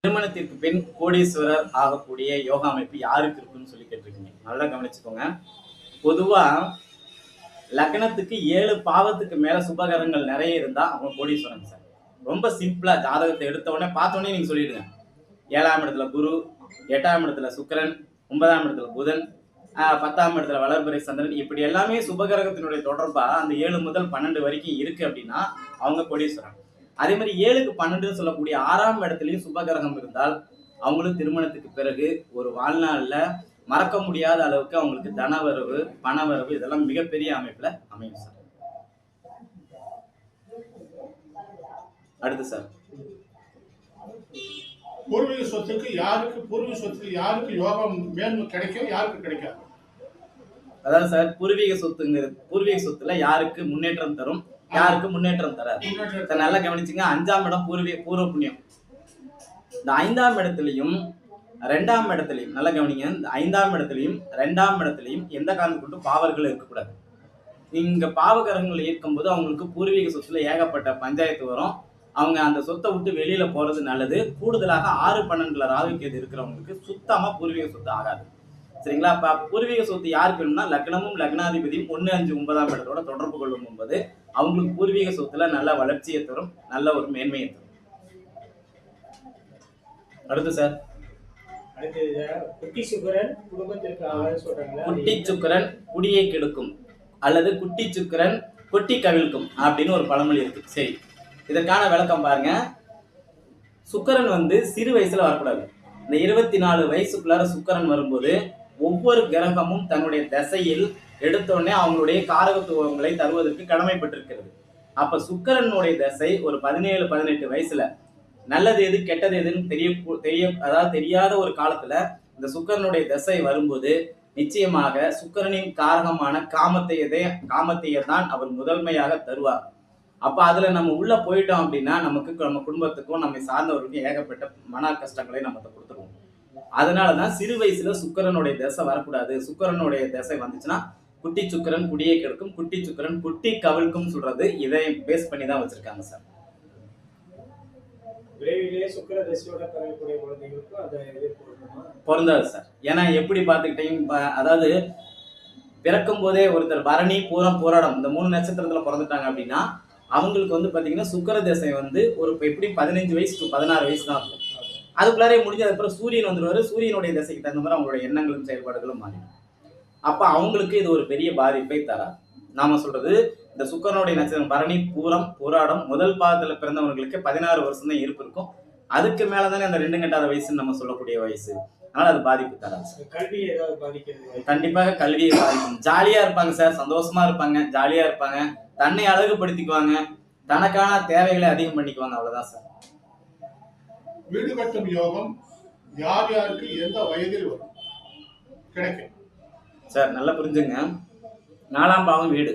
திருமணத்திற்கு பின் கோடீஸ்வரர் ஆகக்கூடிய யோகா அமைப்பு யாருக்கு இருக்குன்னு சொல்லி கேட்டிருக்கீங்க. நல்லா கவனிச்சுக்கோங்க. பொதுவா லக்னத்துக்கு 7 பாவத்துக்கு மேல சுபகரங்கள் நிறைய இருந்தா அவங்க கோடீஸ்வரன் சார். ரொம்ப சிம்பிளா ஜாதகத்தை எடுத்த உடனே பார்த்த உடனே நீங்க சொல்லிடுங்க. 7ஆம் இடத்துல குரு, 8ஆம் இடத்துல சுக்கிரன், 9ஆம் இடத்துல புதன், 10ஆம் இடத்துல வளர்பிறை சந்திரன், இப்படி எல்லாமே சுபகிரகத்தினுடைய தொடர்பா அந்த 7 முதல் 12 வரைக்கும் இருக்கு அப்படின்னா அவங்க கோடீஸ்வரன். அதே மாதிரி 7க்கு 12 சொல்லக்கூடிய 6ஆம் இடத்துலயும் சுபகிரகம் இருந்தால் அவங்களும் திருமணத்துக்கு பிறகு ஒரு வாழ்நாள்ல மறக்க முடியாத அளவுக்கு அவங்களுக்கு தனவரவு, பணவரவு இதெல்லாம் மிகப்பெரிய அமைப்புல அமையும் சார். அடுத்து சார், பூர்வீக சொத்துக்கு யாருக்கு யோகம் மேன்மை கிடைக்கும், யாருக்கு கிடைக்காது? அதாவது சார், பூர்வீக சொத்துல யாருக்கு முன்னேற்றம் தரும், யாருக்கு முன்னேற்றம் தராது. நல்லா கவனிச்சுங்க. 5ஆம் இடம் பூர்வ புண்ணியம். இந்த 5ஆம் இடத்துலையும் 2ஆம் இடத்துலையும் நல்லா கவனிங்க. இந்த 5ஆம் இடத்துலையும் 2ஆம் இடத்துலையும் எந்த காரணம் கொண்டு பாவர்கள் இருக்கக்கூடாது. இங்க பாவகரங்கள் இருக்கும்போது அவங்களுக்கு பூர்வீக சொத்துல ஏகப்பட்ட பஞ்சாயத்து வரும். அவங்க அந்த சொத்தை விட்டு வெளியில போறது நல்லது. கூடுதலாக 6, 12 ராகுகேது இருக்கிறவங்களுக்கு சுத்தமா பூர்வீக சொத்து ஆகாது. சரிங்களா? அப்ப பூர்வீக சொத்து யாருக்கு வேணும்னா லக்னமும் லக்னாதிபதியும் 1, 5, 9ஆம் இடத்தோட தொடர்பு கொள்ளும் போது அவங்களுக்கு பூர்வீக சொத்துல நல்ல வளர்ச்சியை தரும், நல்ல ஒரு மேன்மையை தரும். அடுத்து சார், குட்டி சுக்கிரன் குடும்பத்திற்கு சொல்றாங்க. குட்டி சுக்கிரன் குடியை கெடுக்கும் அல்லது குட்டி சுக்கிரன் கொட்டி கவிழ்க்கும் அப்படின்னு ஒரு பழமொழி இருக்கு. சரி, இதற்கான விளக்கம் பாருங்க. சுக்கிரன் சிறு வயசுல வரக்கூடாது. இந்த 24 வயசுக்குள்ளார சுக்கிரன் வரும்போது ஒவ்வொரு கிரகமும் தன்னுடைய தசையில் எடுத்தோடனே அவங்களுடைய காரகத்துவங்களை தருவதற்கு கடமைப்பட்டிருக்கிறது. அப்ப சுக்கிரனுடைய தசை ஒரு 17, 18 வயசுல நல்லது எது கெட்டது எதுன்னு தெரியாத ஒரு காலத்துல இந்த சுக்கிரனுடைய தசை வரும்போது நிச்சயமாக சுக்கிரனின் காரகமான காமத்தையே தான் அவர் முதன்மையாக தருவார். அப்ப அதுல நம்ம உள்ள போயிட்டோம் அப்படின்னா நம்ம குடும்பத்துக்கும் நம்மை சார்ந்தவர்களுக்கும் ஏகப்பட்ட மன கஷ்டங்களை நம்ம கொடுத்துருவோம். அதனாலதான் சிறு வயசுல சுக்கிரனுடைய தசை வரக்கூடாது. சுக்கிரனுடைய தசை வந்துச்சுன்னா குட்டி சுக்கிரன் குடியை கெடுக்கும், குட்டி சுக்கிரன் குட்டி கவிழ்க்கும் சொல்றது இதை பேஸ் பண்ணி தான் வச்சிருக்காங்க சார். பொருந்தாது சார். ஏன்னா எப்படி பார்த்துக்கிட்டீங்க, அதாவது பிறக்கும் போதே ஒருத்தர் பரணி, பூரம், போராடம் இந்த 3 நட்சத்திரத்துல பிறந்துட்டாங்க அப்படின்னா அவங்களுக்கு பாத்தீங்கன்னா சுக்கிர தசை ஒரு எப்படி 15 வயசு to 16 வயசு தான் இருக்கும். அதுக்குள்ளாரே முடிஞ்சது அப்புறம் சூரியன் வந்துருவாரு. சூரியனுடைய தசைக்கு தகுந்த மாதிரி அவங்களுடைய எண்ணங்களும் செயல்பாடுகளும் மாறிடும். அப்ப அவங்களுக்கு இது ஒரு பெரிய பாதிப்பை தராது. நாம சொல்றது இந்த சுக்கிரனுடைய நட்சத்திரம் பரணி, பூரம், போராடம் முதல் பாதத்துல பிறந்தவங்களுக்கு 16 வருஷம் தான் இருப்பு இருக்கும். அதுக்கு மேலதானே அந்த 2 கட்டாத வயசுன்னு நம்ம சொல்லக்கூடிய வயசு. அதனால அது பாதிப்பு தராது. கல்வி ஏதாவது பாதிக்கிறது? கண்டிப்பாக கல்வியை பாதிக்கும். ஜாலியா இருப்பாங்க சார், சந்தோஷமா இருப்பாங்க, ஜாலியா இருப்பாங்க, தன்னை அழகுபடுத்திக்குவாங்க, தனக்கான தேவைகளை அதிகம் பண்ணிக்குவாங்க, அவ்வளவுதான் சார். வீடு கட்டும் யோகம் யார் யாருக்கு எந்த வயதில் வரும் கிடைக்கும் சார்? நல்லா புரிஞ்சுங்க. 4ஆம் பாவம் வீடு.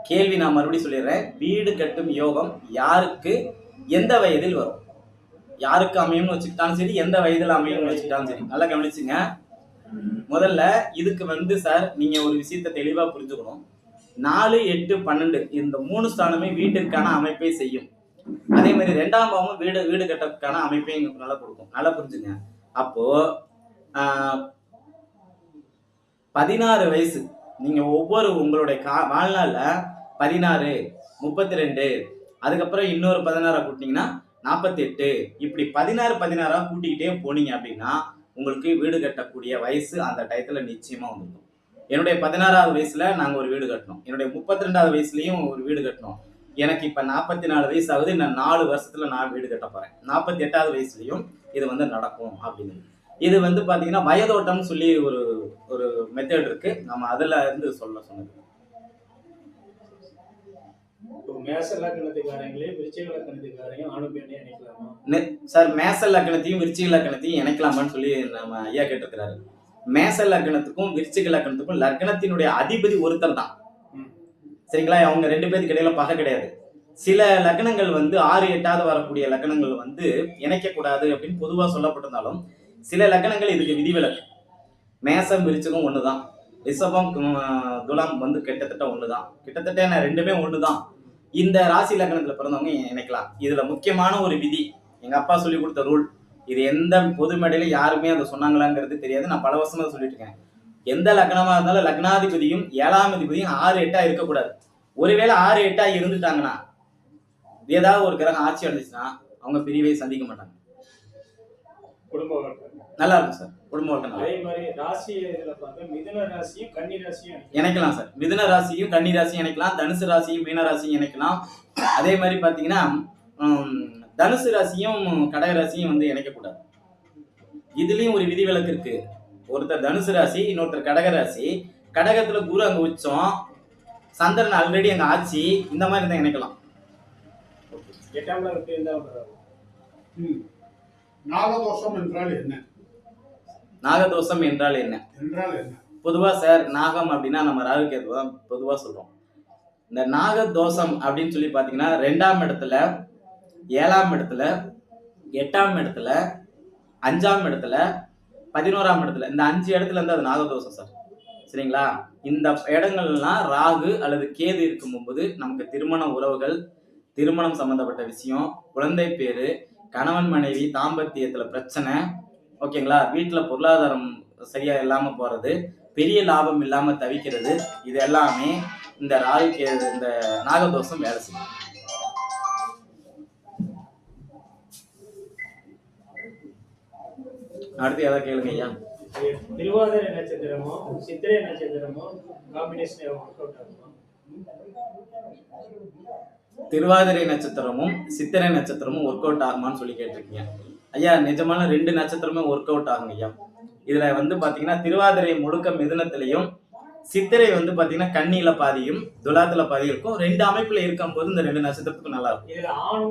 கேள்வி நான் மறுபடியும் சொல்லிடுறேன். வீடு கட்டும் யோகம் யாருக்கு எந்த வயதில் வரும்? யாருக்கு அமையும்னு வச்சுக்கிட்டாலும் சரி, எந்த வயதில் அமையும்னு வச்சுக்கிட்டாலும் சரி, நல்லா கவனிச்சுங்க. முதல்ல இதுக்கு சார் நீங்க ஒரு விஷயத்தை தெளிவா புரிஞ்சுக்கணும். 4, 8, 12 இந்த 3 ஸ்தானமே வீட்டிற்கான அமைப்பை செய்யும். அதே மாதிரி 2ஆம் பாவமும் வீடு கட்டத்துக்கான அமைப்பை நல்லா கொடுக்கும். நல்லா புரிஞ்சுங்க. அப்போ 16 வயசு நீங்க உங்களுடைய வாழ்நாள்ல 16, 32, அதுக்கப்புறம் இன்னொரு 16 கூட்டினீங்கன்னா 48, இப்படி 16 கூட்டிக்கிட்டே போனீங்க அப்படின்னா உங்களுக்கு வீடு கட்டக்கூடிய வயசு அந்த டயத்துல நிச்சயமா வந்துடும். என்னுடைய 16வது வயசுல நாங்க ஒரு வீடு கட்டணும். என்னுடைய 32வது வயசுலயும் ஒரு வீடு கட்டணும். எனக்கு இப்ப 44 வயசு ஆகுது. இன்னும் 4 வருஷத்துல நான் வீடு கட்ட போறேன். 48வது வயசுலயும் இது நடக்கும் அப்படின்னு. இது பாத்தீங்கன்னா வயதோட்டம்னு சொல்லி ஒரு மெத்தட் இருக்கு. நம்ம அதுல இருந்து சொன்னது. மேச லக்னத்துக்காரங்களே விருச்சிக லக்னத்துக்காரையும் ஆணு பெண்ணையும் இணைக்கலாமா சார்? மேச லக்னத்தையும் விருச்சிக லக்னத்தையும் இணைக்கலாமான்னு சொல்லி நம்ம ஐயா கேட்டிருக்கிறாரு. மேச லக்னத்துக்கும் விருச்சிக லக்னத்துக்கும் லக்னத்தினுடைய அதிபதி ஒருத்தர் தான். சரிங்களா? அவங்க 2 பேருக்கு இடையில பகை கிடையாது. சில லக்னங்கள் 6, 8வது வரக்கூடிய லக்னங்கள் இணைக்க கூடாது அப்படின்னு பொதுவா சொல்லப்பட்டிருந்தாலும் சில லக்னங்கள் இதுக்கு விதிவிலக்கு. மேசம் விருச்சிகம் ஒண்ணுதான், ரிஷபம் துலாம் கிட்டத்தட்ட ஒண்ணுதான். கிட்டத்தட்ட 2மே ஒண்ணுதான். இந்த ராசி லக்னத்துல பிறந்தவங்க இணைக்கலாம். இதுல முக்கியமான ஒரு விதி எங்க அப்பா சொல்லி கொடுத்த ரூல். இது எந்த பொது மேடையில யாருமே அதை சொன்னாங்களாங்கிறது தெரியாது. நான் பல வருஷமா சொல்லிட்டு இருக்கேன். எந்த லக்னமா இருந்தாலும் லக்னாதிபதியும் 7ஆம் அதிபதியும் 6, 8ஆ இருக்கக்கூடாது. ஒருவேளை 6, 8ஆ இருந்துட்டாங்கன்னா ஏதாவது ஒரு கிரகம் ஆட்சி அடைஞ்சிச்சுன்னா அவங்க பிரிவை சந்திக்க மாட்டாங்க. குடும்ப வாழ்க்கை நல்லா இருக்கும் சார். குடும்ப வாழ்க்கை நல்லா அதே மாதிரி ராசி இதுல பார்த்தா மிதுன ராசியும் கன்னி ராசியும் இணைக்கலாம் சார். மிதுன ராசியும் கன்னி ராசியும் இணைக்கலாம், தனுசு ராசியும் மீன ராசியும் இணைக்கலாம். அதே மாதிரி பாத்தீங்கன்னா தனுசு ராசியும் கடக ராசியும் வந்து இணைக்கக்கூடாது. இதுலயும் ஒரு விதிவிலக்கு இருக்கு. ஒருத்தர் தனுசு ராசி, இன்னொருத்தர் கடக ராசி. கடகத்துல குரு அங்க உச்சம், சந்திரன் ஆல்ரெடி அங்க ஆட்சி, இந்த மாதிரி தான் இணைக்கலாம். 8ஆம் விட்டு இருந்தா நாகதோஷம் என்றால் என்ன? நாகதோஷம் என்றால் என்ன? பொதுவா சார் நாகம் அப்படின்னா நம்ம ராகு கேது தான் பொதுவா சொல்றோம். இந்த நாகதோஷம் அப்படின்னு சொல்லி பாத்தீங்கன்னா 2ஆம் இடத்துல, 7ஆம் இடத்துல, 8ஆம் இடத்துல, 5ஆம் இடத்துல, 11ஆம் இடத்துல, இந்த 5 இடத்துல இருந்து அது நாகதோஷம் சார். சரிங்களா? இந்த இடங்கள்லாம் ராகு அல்லது கேது இருக்கும்போது நமக்கு திருமண உறவுகள், திருமணம் சம்பந்தப்பட்ட விஷயம், குழந்தை பேரு, கணவன் மனைவி தாம்பத்தியத்துல பிரச்சனை, ஓகேங்களா, வீட்டுல பொருளாதாரம் சரியா இல்லாம போறது, பெரிய லாபம் இல்லாம தவிக்கிறது, இது எல்லாமே இந்த ராகு கேது இந்த நாகதோஷம் வேலை செய்யும். அடுத்து எதாவது கேளுங்க ஐயா. திருவாதிரை நட்சத்திரமும் சித்திரை நட்சத்திரமும் காம்பினேஷன் ஒர்க் அவுட் ஆகுமா? திருவாதிரை நட்சத்திரமும் சித்திரை நட்சத்திரமும் ஒர்க் அவுட் ஆகுமான்னு சொல்லி கேட்டிருக்கீங்க ஐயா. நிஜமான 2 நட்சத்திரமே ஒர்க் அவுட் ஆகுங்க ஐயா. இதுல வந்து பாத்தீங்கன்னா திருவாதிரை முழுக்க மிதுனத்திலையும், சித்திரை வந்து பாத்தீங்கன்னா கன்னியில பாதியும் துலாத்துல பாதியும் இருக்கும். 2 அமைப்புல இருக்கும் போது இந்த 2 நட்சத்திரத்துக்கும் நல்லா இருக்கும். இதுல ஆண்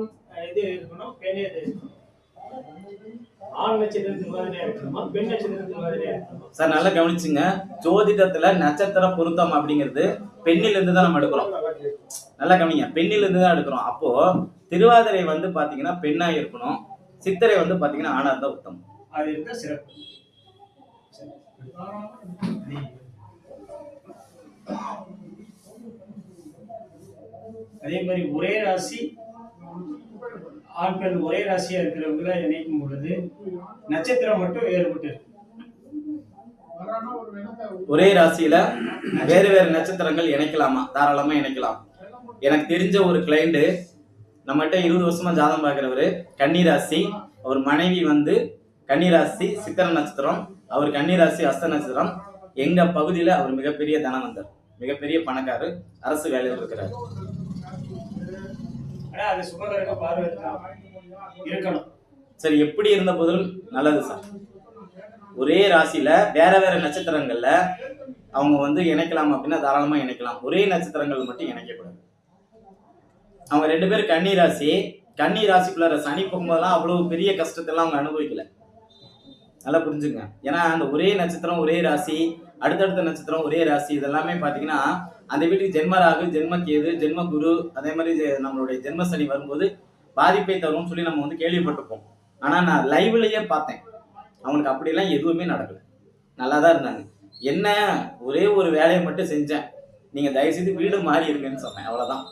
இது இருக்கணும், பெண் இது இருக்கணும். ஆண் நட்சத்திரத்துக்கு மாதிரியா இருக்கணுமா, பெண் நட்சத்திரத்துக்கு மாதிரியா இருக்கணுமா? சார் நல்லா கவனிச்சுங்க. ஜோதிடத்துல நட்சத்திர பொருத்தம் அப்படிங்கிறது பெண்ணில இருந்து தான் நம்ம எடுக்கிறோம். நல்லா கவனிங்க, பெண்ணில இருந்து தான் எடுக்கிறோம். அப்போ திருவாதிரை வந்து பாத்தீங்கன்னா பெண்ணா இருக்கணும், சித்திரை வந்து பாத்தீங்கன்னா ஆணா இருந்தா உத்தமம். அது இருந்தா சிறப்பு. அதே மாதிரி ஒரே ராசி ஆண் பெண் ஒரே ராசியா இருக்கிறவங்கள இணைக்கும் பொழுது நட்சத்திரம் மட்டும் வேறுபட்டு இருக்கு. ஒரே ராசியில வேறு வேறு நட்சத்திரங்கள் இணைக்கலாமா? தாராளமா இணைக்கலாம். எனக்கு தெரிஞ்ச ஒரு கிளைண்ட் நம்மகிட்ட 20 வருஷமா ஜாதகம் பார்க்கிறவரு, கன்னிராசி, அவர் மனைவி வந்து கன்னிராசி சித்திர நட்சத்திரம், அவர் கன்னிராசி அஸ்த நட்சத்திரம். எங்க பகுதியில அவர் மிகப்பெரிய தனவந்தர், மிகப்பெரிய பணக்காரர், அரசு வேலையில் இருக்கிறார். ஆனா அது சுபகரக பார்வை இருக்கணும். சரி, எப்படி இருந்த போதிலும் நல்லது சார். ஒரே ராசியில வேற வேற நட்சத்திரங்கள்ல அவங்க வந்து இணைக்கலாம் அப்படின்னா தாராளமா இணைக்கலாம். ஒரே நட்சத்திரங்கள் மட்டும் இணைக்கக்கூடாது. அவங்க 2 பேரும் கன்னி ராசிக்குள்ள சனி போகும்போதெல்லாம் அவ்வளவு பெரிய கஷ்டத்தெல்லாம் அவங்க அனுபவிக்கல. நல்லா புரிஞ்சுங்க. ஏன்னா அந்த ஒரே நட்சத்திரம் ஒரே ராசி, அடுத்தடுத்த நட்சத்திரம் ஒரே ராசி, இதெல்லாமே பாத்தீங்கன்னா அந்த வீட்டுக்கு ஜென்ம ராகு, ஜென்ம கேது, ஜென்ம குரு, அதே மாதிரி நம்மளுடைய ஜென்ம சனி வரும்போது பாதிப்பை தரும் சொல்லி நம்ம வந்து கேள்விப்பட்டிருப்போம். ஆனா நான் லைவ்லயே பார்த்தேன், அவங்களுக்கு அப்படியெல்லாம் எதுவுமே நடக்கல. நல்லா தான் இருந்தாங்க. என்ன ஒரே ஒரு வேலையை மட்டும் செஞ்சேன், நீங்க தயவு செய்து வீடு மாறி இருங்கன்னு சொன்னேன், அவ்வளவுதான்.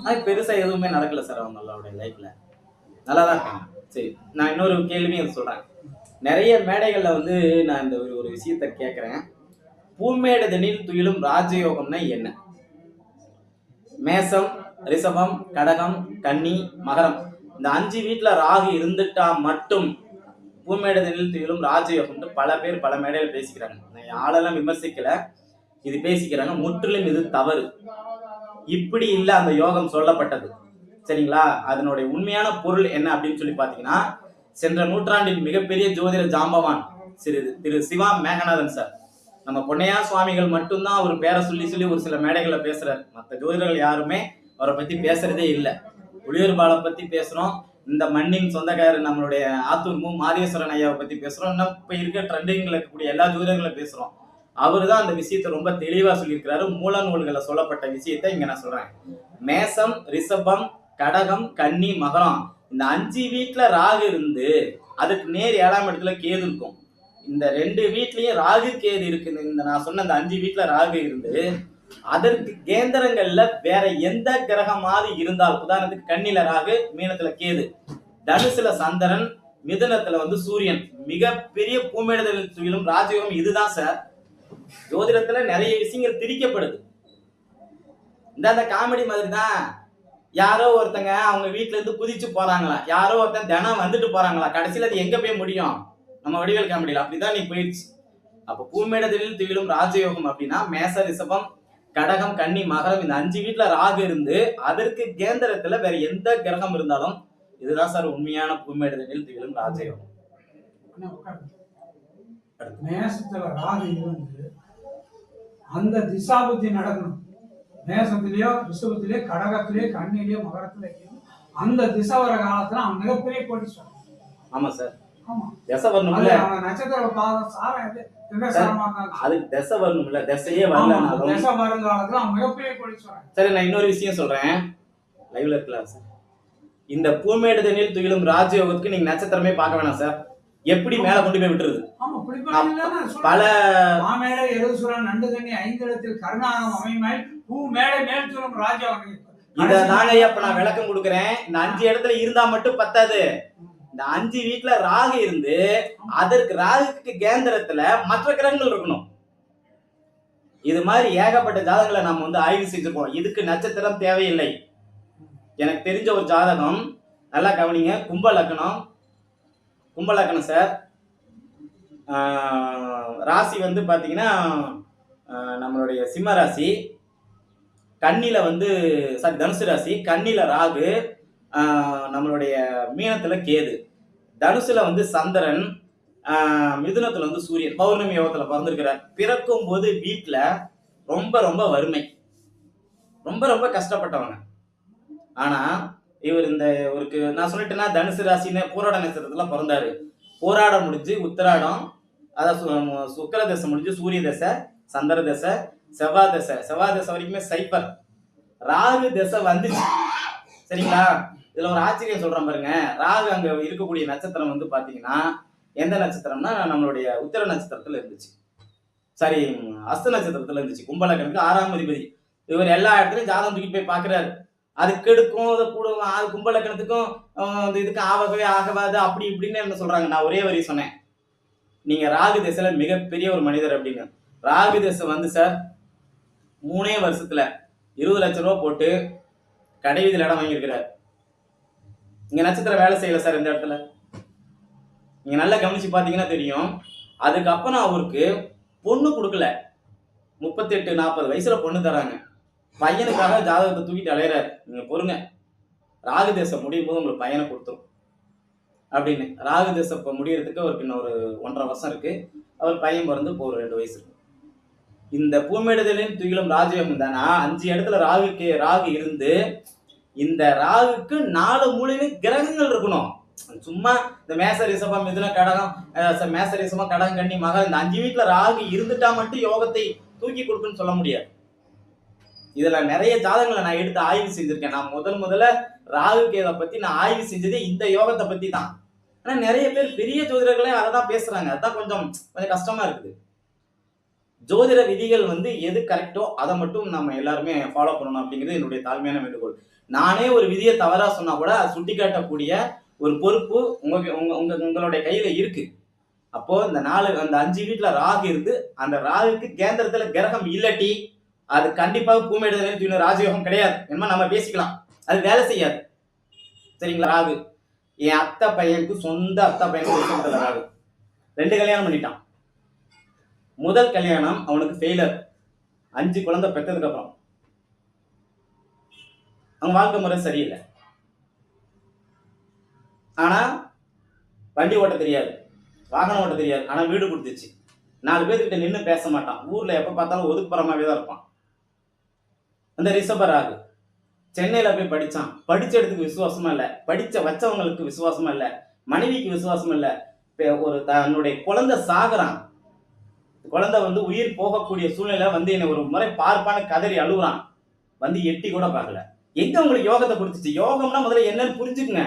அது பெருசா எதுவுமே நடக்கல சார் அவங்களோட லைஃப்ல. நல்லா தான் இருக்காங்க. சரி, நான் இன்னொரு கேள்வியும் சொல்றேன். நிறைய மேடைகள்ல வந்து நான் இந்த ஒரு விஷயத்த கேட்கிறேன். பூமேடதனில் துயிலும் ராஜயோகம்னா என்ன? மேசம், ரிஷபம், கடகம், கன்னி, மகரம், இந்த 5 வீட்டுல ராகு இருந்துட்டா மட்டும் பூமேடதனில் துயிலும் ராஜயோகம் பல பேர் பல மேடையில பேசிக்கிறாங்க. நான் ஆளெல்லாம் விமர்சிக்கல, இது பேசிக்கிறாங்க. முற்றிலும் இது தவறு. இப்படி இல்ல அந்த யோகம் சொல்லப்பட்டது. சரிங்களா? அதனுடைய உண்மையான பொருள் என்ன அப்படின்னு சொல்லி பாத்தீங்கன்னா, சென்ற நூற்றாண்டின் மிகப்பெரிய ஜோதிட ஜாம்பவான் திரு சிவா மேகநாதன் சார், நம்ம பொன்னையா சுவாமிகள் மட்டும்தான் அவர் பேரை சொல்லி சொல்லி ஒரு சில மேடைகள்ல பேசுறாரு. மற்ற ஜோதிடர்கள் யாருமே அவரை பத்தி பேசுறதே இல்லை. புளியூர்பாலை பத்தி பேசுறோம், இந்த மண்ணின் சொந்தக்காரர் நம்மளுடைய ஆத்தூர் மாதேஸ்வரன் ஐயாவை பத்தி பேசுறோம், இன்னும் இப்ப இருக்க ட்ரெண்டிங்ல இருக்கக்கூடிய எல்லா ஜோதிடர்களை பேசுறோம். அவரு தான் அந்த விஷயத்தை ரொம்ப தெளிவா சொல்லியிருக்கிறாரு. மூல நூல்களை சொல்லப்பட்ட விஷயத்தை இங்க நான் சொல்றேன். மேசம், ரிஷபம், கடகம், கன்னி, மகரம், இந்த 5 வீட்டுல ராகு இருந்து அதுக்கு நேர் 7ஆம் இடத்துல கேது இருக்கும். இந்த 2 வீட்லயும் ராகு கேது இருக்கு. இந்த நான் சொன்ன இந்த 5 வீட்டுல ராகு இருந்து அதற்கு கேந்திரங்கள்ல வேற எந்த கிரகமாவது இருந்தால், உதாரணத்துக்கு கன்னில ராகு, மீனத்துல கேது, தனுசுல சந்திரன், மிதுனத்துல வந்து சூரியன். மிகப்பெரிய பூமேடுதலில் துயிலும் ராஜயோகம் இதுதான் சார். ஜோதிடத்துல நிறைய விஷயங்கள் திரிக்கப்படுது. இந்த காமெடி மாதிரி தான். யாரோ ஒருத்தங்க அவங்க வீட்டுல இருந்து குதிச்சு போறாங்களா, யாரோ ஒருத்தன் தினம் வந்துட்டு போறாங்களா, கடைசியில அது எங்க போய் முடியும்? நம்ம வடிவேல் காமெடியில அப்படிதான் நீ போயிடுச்சு. அப்ப பூமேடத்தில் துயிலும் ராஜயோகம் அப்படின்னா மேச, ரிஷபம், கடகம், கன்னி, மகரம் இந்த 5 வீட்டுல ராகு இருந்து அதற்கு கேந்திரத்துல வேற எந்த கிரகம் இருந்தாலும் இதுதான் சார் உண்மையான பூமேடத்தில் துயிலும் ராஜயோகம். மேசத்துல ராகு இருந்து அந்த திசாபுத்தி நடக்கணும். மேசத்திலேயோ ரிஷபத்திலேயோ கடகத்திலேயோ கண்ணிலேயோ மகரத்திலேயோ அந்த திசை வர காலத்துல அவன் மிகப்பெரிய கோடீஸ்வரன். ஆமா சார். ஆமா, திசை வரணும்ல. நட்சத்திர பாதம் சாரம் எந்த சாரமா இருந்தாலும் அது திசை வரணும்ல. திசையே வரலனாலும் திசை வரும் காலத்துல அவன் மிகப்பெரிய கோடீஸ்வரன். சரி, நான் இன்னொரு விஷயம் சொல்றேன். லைவ்ல இருக்கலாம் சார். இந்த பூமேடுதனில் துயிலும் ராஜயோகத்துக்கு நீங்க நட்சத்திரமே பார்க்க வேணாம் சார். எப்படி மேல கொண்டு போய் விட்டுருது. ஆமா, பிடிப்பாங்க. பல மாமேடை எருசுரன் நண்டு கண்ணி 5 இடத்தில் கருணாகம் அமைமாய் பூ மேடை மேல் தூரம் ராஜயோகம். இத தாங்க இப்ப நான் விளக்கம் கொடுக்குறேன். இந்த 5 இடத்துல இருந்தா மட்டும் பத்தாது. இந்த 5 வீட்டுல ராகு இருந்து அதற்கு ராகுக்கு கேந்திரத்துல மற்ற கிரகங்கள் இருக்கணும். இது மாதிரி ஏகப்பட்ட ஜாதகங்களை நம்ம வந்து ஆய்வு செஞ்சிருக்கோம். இதுக்கு நட்சத்திரம் தேவையில்லை. எனக்கு தெரிஞ்ச ஒரு ஜாதகம், நல்லா கவனிங்க. கும்ப லக்னம் சார். ராசி வந்து பாத்தீங்கன்னா நம்மளுடைய சிம்ம ராசி. கன்னில வந்து தனுசு ராசி. கன்னில ராகு, நம்மளுடைய மீனத்துல கேது, தனுசுல வந்து சந்திரன், மிதுனத்துல வந்து சூரியன். பௌர்ணமி யோகத்துல பிறந்திருக்கிறார். பிறக்கும் போது வீட்டுல ரொம்ப ரொம்ப வறுமை, ரொம்ப ரொம்ப கஷ்டப்பட்டவங்க. ஆனா இவர் இந்த ஒரு நான் சொல்லிட்டேன்னா தனுசு ராசின்னு போராட நட்சத்திரத்துல பிறந்தாரு. போராடம் முடிஞ்சு உத்திராடம், அதாவது சுக்கிர தசை முடிஞ்சு சூரிய தசை, சந்திர தசை, செவ்வாய் தசை வரைக்குமே சைப்பர். ராகு தசை வந்துச்சு. சரிங்களா? இதுல ஒரு ஆச்சரியம் சொல்றேன் பாருங்க. ராகு அங்க இருக்கக்கூடிய நட்சத்திரம் வந்து பாத்தீங்கன்னா எந்த நட்சத்திரம்னா நம்மளுடைய உத்திர நட்சத்திரத்துல இருந்துச்சு. சரி, அஸ்த நட்சத்திரத்துல இருந்துச்சு. கும்பலக்கனுக்கு 6ஆம் அதிபதி. இவர் எல்லா இடத்துலயும் ஜாதகம் தூக்கிட்டு போய் பாக்குறாரு. அது கெடுக்கும், அதை கூடும், அது கும்பலக்கணத்துக்கும் இதுக்கு ஆகவே ஆகவாது அப்படி இப்படின்னு என்ன சொல்றாங்க. நான் ஒரே வரி சொன்னேன், நீங்க ராகு திசையில மிகப்பெரிய ஒரு மனிதர் அப்படின்னு. ராகு திசை வந்து சார் 3 வருஷத்துல 20 லட்சம் ரூபாய் போட்டு கடைவீதியில் இடம் வாங்கியிருக்கிறார். இங்க நட்சத்திரம் வேலை செய்யல சார் இந்த இடத்துல. நீங்க நல்லா கவனிச்சு பாத்தீங்கன்னா தெரியும். அதுக்கப்புறம் அவருக்கு பொண்ணு கொடுக்கல. 38-40 வயசுல பொண்ணு தராங்க. பையனுக்காக ஜாதகத்தை தூக்கிட்டு அலையிறாரு. நீங்க பொறுங்க, ராகு தேசம் முடியும் போது உங்களுக்கு பையனை கொடுத்துரும் அப்படின்னு. ராகு தேசம் இப்போ முடியறதுக்கு அவருக்கு இன்னும் ஒரு 1.5 வருஷம் இருக்கு. அவர் பையன் பிறந்து இப்போ ஒரு 2 வயசு இருக்கு. இந்த பூமேடுதலின் துயிலும் ராஜயோகம் தானா 5 இடத்துல ராகு இருந்து இந்த ராகுக்கு 4 மூலையிலும் கிரகங்கள் இருக்கணும். சும்மா இந்த மேச, ரிஷபம், மிதுன, கடகம், மேச, ரிஷபம், கடகம், கன்னி, மகரம் இந்த 5 வீட்டுல ராகு இருந்துட்டா மட்டும் யோகத்தை தூக்கி கொடுக்குன்னு சொல்ல முடியாது. இதுல நிறைய ஜாதகங்களை நான் எடுத்து ஆய்வு செஞ்சிருக்கேன். நான் முதல்ல ராகு கேதை பத்தி நான் ஆய்வு செஞ்சதே இந்த யோகத்தை பத்தி தான். ஆனா நிறைய பேர் பெரிய ஜோதிடர்களே அதை தான் பேசுறாங்க. அதுதான் கொஞ்சம் கஷ்டமா இருக்குது. ஜோதிட விதிகள் வந்து எது கரெக்டோ அதை மட்டும் நம்ம எல்லாருமே ஃபாலோ பண்ணணும் அப்படிங்கிறது என்னுடைய தாழ்மையான வேண்டுகோள். நானே ஒரு விதியை தவறா சொன்னா கூட அதை சுட்டி காட்டக்கூடிய ஒரு பொறுப்பு உங்களுடைய கையில இருக்கு. அப்போ இந்த அந்த 5 வீட்டுல ராகு இருந்து அந்த ராகுக்கு கேந்திரத்துல கிரகம் இல்லட்டி அது கண்டிப்பாக பூமேடுதலின் ராஜயோகம் கிடையாது. என்ன நம்ம பேசிக்கலாம், அது வேலை செய்யாது. சரிங்களா? ராகு என் அத்தை பையனுக்கு சொந்த அத்தை பையனுக்கு ராகு 2 கல்யாணம் பண்ணிட்டான். முதல் கல்யாணம் அவனுக்கு ஃபெயிலர். 5 குழந்தை பெற்றதுக்கு அப்புறம் அவன் வாழ்க்கை முறை சரியில்லை. ஆனா வண்டி ஓட்ட தெரியாது, வாகனம் ஓட்ட தெரியாது. ஆனா வீடு கொடுத்துச்சு. 4 பேர்கிட்ட நின்று பேச மாட்டான். ஊர்ல எப்ப பார்த்தாலும் ஒதுக்குப்புறமாவே தான் இருப்பான். அந்த ரிஷப ராகு சென்னையில போய் படிச்சான். படிச்ச இடத்துக்கு விசுவாசமா இல்ல, வச்சவங்களுக்கு விசுவாசமா இல்ல, மனைவிக்கு விசுவாசம் இல்ல. ஒரு தன்னுடைய குழந்தை சாகுறான். குழந்தை வந்து உயிர் போகக்கூடிய சூழ்நிலை வந்து என்னை ஒரு முறை பார்ப்பான்னு கதறி அழுகுறான். வந்து எட்டி கூட பார்க்கல. எங்க உங்களுக்கு யோகத்தை கொடுத்துச்சு? யோகம்னா முதல்ல என்னன்னு புரிஞ்சுக்குங்க.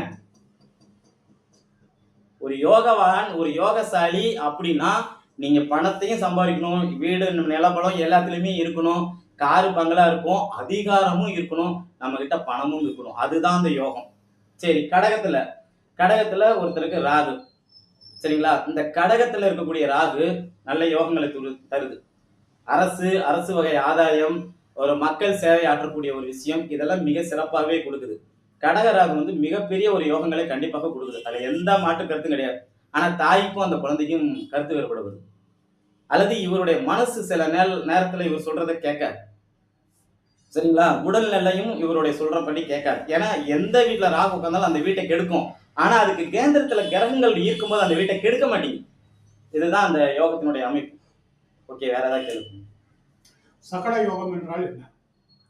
ஒரு யோகவான், ஒரு யோகசாலி அப்படின்னா நீங்க பணத்தையும் சம்பாதிக்கணும், வீடு நிலப்பலம் எல்லாத்துலயுமே இருக்கணும், காரு பங்களா இருக்கும், அதிகாரமும் இருக்கணும், நம்ம கிட்ட பணமும் இருக்கணும். அதுதான் அந்த யோகம். சரி, கடகத்துல ஒருத்தருக்கு ராகு. சரிங்களா? இந்த கடகத்துல இருக்கக்கூடிய ராகு நல்ல யோகங்களை தருது. அரசு வகை ஆதாயம், ஒரு மக்கள் சேவை ஆற்றக்கூடிய ஒரு விஷயம், இதெல்லாம் மிக சிறப்பாகவே கொடுக்குது. கடக ராகு வந்து மிகப்பெரிய ஒரு யோகங்களை கண்டிப்பாக கொடுக்குது. அதுல எந்த மாற்று கருத்தும் கிடையாது. ஆனா தாய்க்கும் அந்த குழந்தைக்கும் கருத்து வேறுபடுவது, அல்லது இவருடைய மனசு சில நேரத்துல இவர் சொல்றதை கேட்காது. சரிங்களா? உடல்நிலையும் இவருடைய சொல்றபடி கேட்காது. ஏன்னா எந்த வீட்டுல ராகு உட்கார்ந்தாலும் அந்த வீட்டை கெடுக்கும். ஆனா அதுக்கு கேந்திரத்துல கிரகங்கள் இருக்கும்போது அந்த வீட்டை கெடுக்க மாட்டேங்குது. இதுதான் அந்த யோகத்தினுடைய அமைப்பு. ஓகே, வேற ஏதாவது கேள்வி? சகட யோகம் என்றால் என்ன?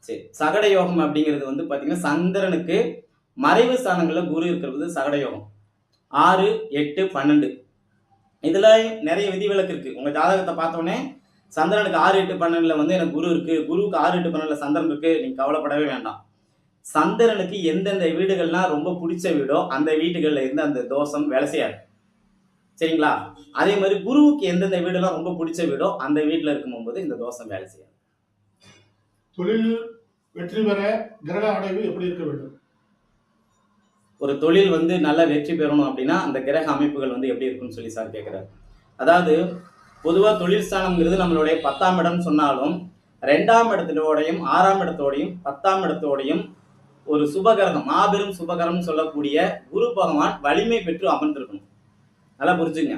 சரி, சகட யோகம் அப்படிங்கிறது வந்து பாத்தீங்கன்னா சந்திரனுக்கு மறைவு ஸ்தானங்கள்ல குரு இருக்கிறது சகட யோகம். 6, 8, 12 இதுல நிறைய விதிவிலக்கு இருக்கு. உங்க ஜாதகத்தை பார்த்தோன்னே சந்திரனுக்கு 6, 8, 12ல வந்து எனக்கு குரு இருக்கு, குருவுக்கு 6, 8, 12ல சந்திரன் இருக்கு, நீங்க கவலைப்படவே வேண்டாம். சந்திரனுக்கு எந்தெந்த வீடுகள்லாம் ரொம்ப பிடிச்ச வீடோ அந்த வீடுகள்ல இருந்து அந்த தோஷம் வேலை செய்யாது. சரிங்களா? அதே மாதிரி குருவுக்கு எந்தெந்த வீடுலாம் ரொம்ப பிடிச்ச வீடோ அந்த வீட்டுல இருக்கும்போது இந்த தோஷம் வேலை செய்யாது. தொழில் வெற்றி பெற கிரக அடைவு எப்படி இருக்க வேண்டும்? ஒரு தொழில் வந்து நல்லா வெற்றி பெறணும் அப்படின்னா அந்த கிரக அமைப்புகள் வந்து எப்படி இருக்குன்னு சொல்லி சார் கேட்கிறாரு. அதாவது பொதுவா தொழில் ஸ்தானம்ங்கிறது நம்மளுடைய 10ஆம் இடம் சொன்னாலும் 2ஆம் இடத்தோடையும் 6ஆம் இடத்தோடையும் 10ஆம் இடத்தோடையும் ஒரு சுபகரகம், மாபெரும் சுபகரம் சொல்லக்கூடிய குரு பகவான் வலிமை பெற்று அமர்ந்திருக்கணும். நல்லா புரிஞ்சுங்க.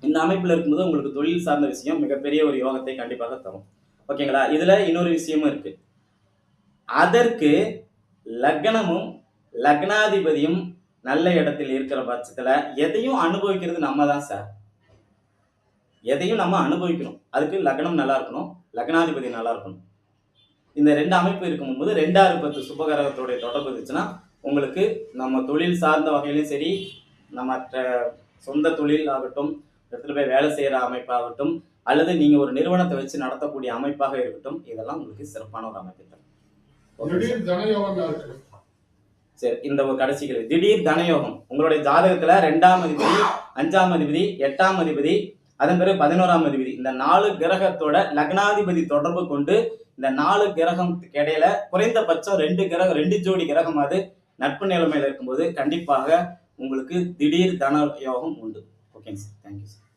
இந்த அமைப்புல இருக்கும்போது உங்களுக்கு தொழில் சார்ந்த விஷயம் மிகப்பெரிய ஒரு யோகத்தை கண்டிப்பாக தரும். ஓகேங்களா? இதுல இன்னொரு விஷயமும் இருக்கு. அதற்கு லக்னமும் லக்னாதிபதியும் நல்ல இடத்தில் இருக்கிற பட்சத்துல எதையும் அனுபவிக்கிறது நம்ம தான் சார். எதையும் நம்ம அனுபவிக்கணும். அதுக்கு லக்னம் நல்லா இருக்கணும், லக்னாதிபதி நல்லா இருக்கணும். இந்த 2 அமைப்பு இருக்கும்போது 2, 6, 10 சுபகிரகத்தோடைய தொடர்பு இருந்துச்சுன்னா உங்களுக்கு நம்ம தொழில் சார்ந்த வகையிலும் சரி, நம்ம சொந்த தொழில் ஆகட்டும், இடத்துல போய் வேலை செய்யற அமைப்பாகட்டும், அல்லது நீங்க ஒரு நிறுவனத்தை வச்சு நடத்தக்கூடிய அமைப்பாக இருக்கட்டும், இதெல்லாம் உங்களுக்கு சிறப்பான ஒரு அமைப்பு தரும். திடீர் தனயோகம் இருக்கு. சரி, இந்த ஒரு கடைசி கேள்வி. திடீர் தனயோகம் உங்களுடைய ஜாதகத்துல 2ஆம் அதிபதி, 5ஆம் அதிபதி, 8ஆம் அதிபதி, அதன் பிறகு 11ஆம் அதிபதி, இந்த 4 கிரகத்தோட லக்னாதிபதி தொடர்பு கொண்டு இந்த 4 கிரகத்துக்கு இடையில குறைந்தபட்சம் 2 ஜோடி கிரகமாவது நட்பு நிலைமையில இருக்கும்போது கண்டிப்பாக உங்களுக்கு திடீர் தன யோகம் உண்டு. ஓகேங்க சார், தேங்க்யூ சார்.